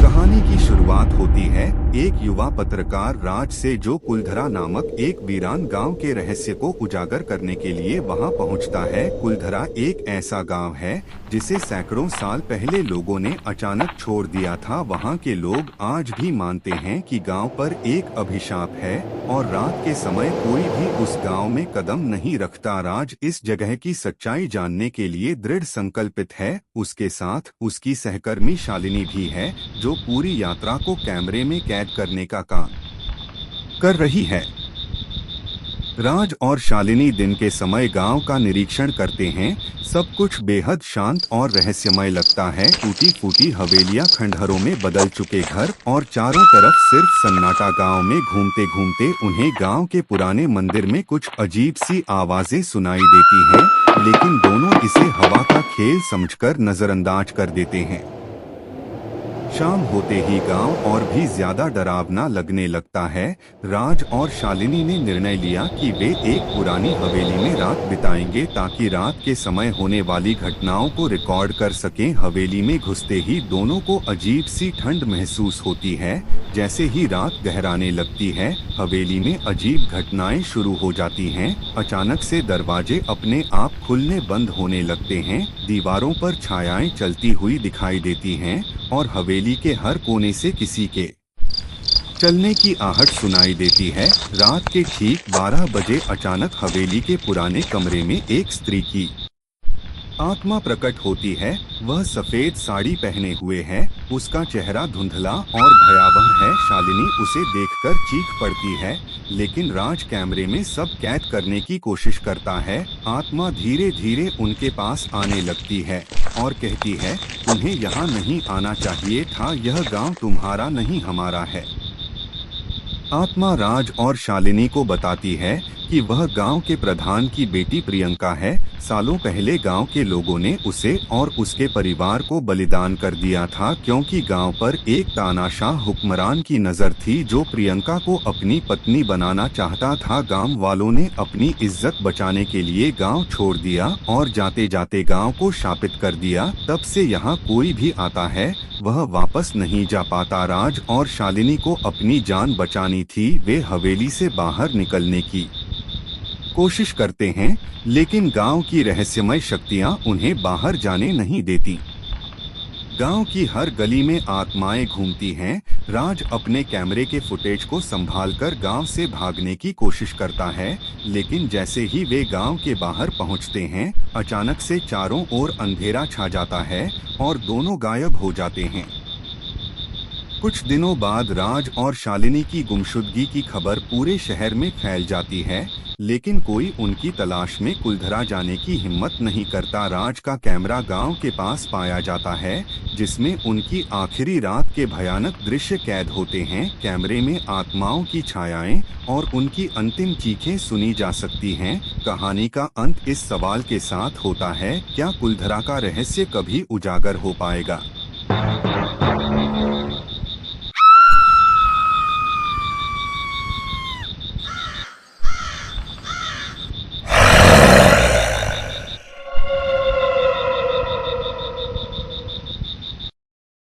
कहानी की शुरुआत होती है एक युवा पत्रकार राज से, जो कुलधरा नामक एक वीरान गांव के रहस्य को उजागर करने के लिए वहां पहुंचता है। कुलधरा एक ऐसा गांव है जिसे सैकड़ों साल पहले लोगों ने अचानक छोड़ दिया था। वहां के लोग आज भी मानते हैं कि गांव पर एक अभिशाप है और रात के समय कोई भी उस गांव में कदम नहीं रखता। राज इस जगह की सच्चाई जानने के लिए दृढ़ संकल्पित है। उसके साथ उसकी सहकर्मी शालिनी भी है, जो पूरी यात्रा को कैमरे में कैद करने का काम कर रही है। राज और शालिनी दिन के समय गांव का निरीक्षण करते हैं। सब कुछ बेहद शांत और रहस्यमय लगता है। टूटी फूटी हवेलियां, खंडहरों में बदल चुके घर और चारों तरफ सिर्फ सन्नाटा। गांव में घूमते घूमते उन्हें गांव के पुराने मंदिर में कुछ अजीब सी आवाजें सुनाई देती हैं, लेकिन दोनों इसे हवा का खेल समझकर नजरअंदाज कर देते हैं। शाम होते ही गांव और भी ज्यादा डरावना लगने लगता है। राज और शालिनी ने निर्णय लिया कि वे एक पुरानी हवेली में रात बिताएंगे ताकि रात के समय होने वाली घटनाओं को रिकॉर्ड कर सकें। हवेली में घुसते ही दोनों को अजीब सी ठंड महसूस होती है। जैसे ही रात गहराने लगती है, हवेली में अजीब घटनाएं शुरू हो जाती हैं। अचानक से दरवाजे अपने आप खुलने बंद होने लगते हैं, दीवारों पर छायाएं चलती हुई दिखाई देती हैं और हवेली के हर कोने से किसी के चलने की आहट सुनाई देती है। रात के ठीक 12 बजे अचानक हवेली के पुराने कमरे में एक स्त्री की आत्मा प्रकट होती है। वह सफेद साड़ी पहने हुए है, उसका चेहरा धुंधला और भयावह है। शालिनी उसे देखकर चीख पड़ती है, लेकिन राज कैमरे में सब कैद करने की कोशिश करता है। आत्मा धीरे धीरे उनके पास आने लगती है और कहती है, तुम्हें यहाँ नहीं आना चाहिए था, यह गांव तुम्हारा नहीं हमारा है। आत्मा राज और शालिनी को बताती है कि वह गांव के प्रधान की बेटी प्रियंका है। सालों पहले गांव के लोगों ने उसे और उसके परिवार को बलिदान कर दिया था, क्योंकि गांव पर एक तानाशाह हुक्मरान की नजर थी जो प्रियंका को अपनी पत्नी बनाना चाहता था। गांव वालों ने अपनी इज्जत बचाने के लिए गांव छोड़ दिया और जाते जाते गांव को शापित कर दिया। तब से यहाँ कोई भी आता है, वह वापस नहीं जा पाता। राज और शालिनी को अपनी जान बचानी थी। वे हवेली से बाहर निकलने की कोशिश करते हैं, लेकिन गांव की रहस्यमय शक्तियां उन्हें बाहर जाने नहीं देती। गांव की हर गली में आत्माएं घूमती हैं। राज अपने कैमरे के फुटेज को संभालकर गांव से भागने की कोशिश करता है, लेकिन जैसे ही वे गांव के बाहर पहुंचते हैं, अचानक से चारों ओर अंधेरा छा जाता है और दोनों गायब हो जाते हैं। कुछ दिनों बाद राज और शालिनी की गुमशुदगी की खबर पूरे शहर में फैल जाती है, लेकिन कोई उनकी तलाश में कुलधरा जाने की हिम्मत नहीं करता। राज का कैमरा गांव के पास पाया जाता है, जिसमें उनकी आखिरी रात के भयानक दृश्य कैद होते हैं। कैमरे में आत्माओं की छायाएं और उनकी अंतिम चीखें सुनी जा सकती हैं। कहानी का अंत इस सवाल के साथ होता है, क्या कुलधरा का रहस्य कभी उजागर हो पाएगा?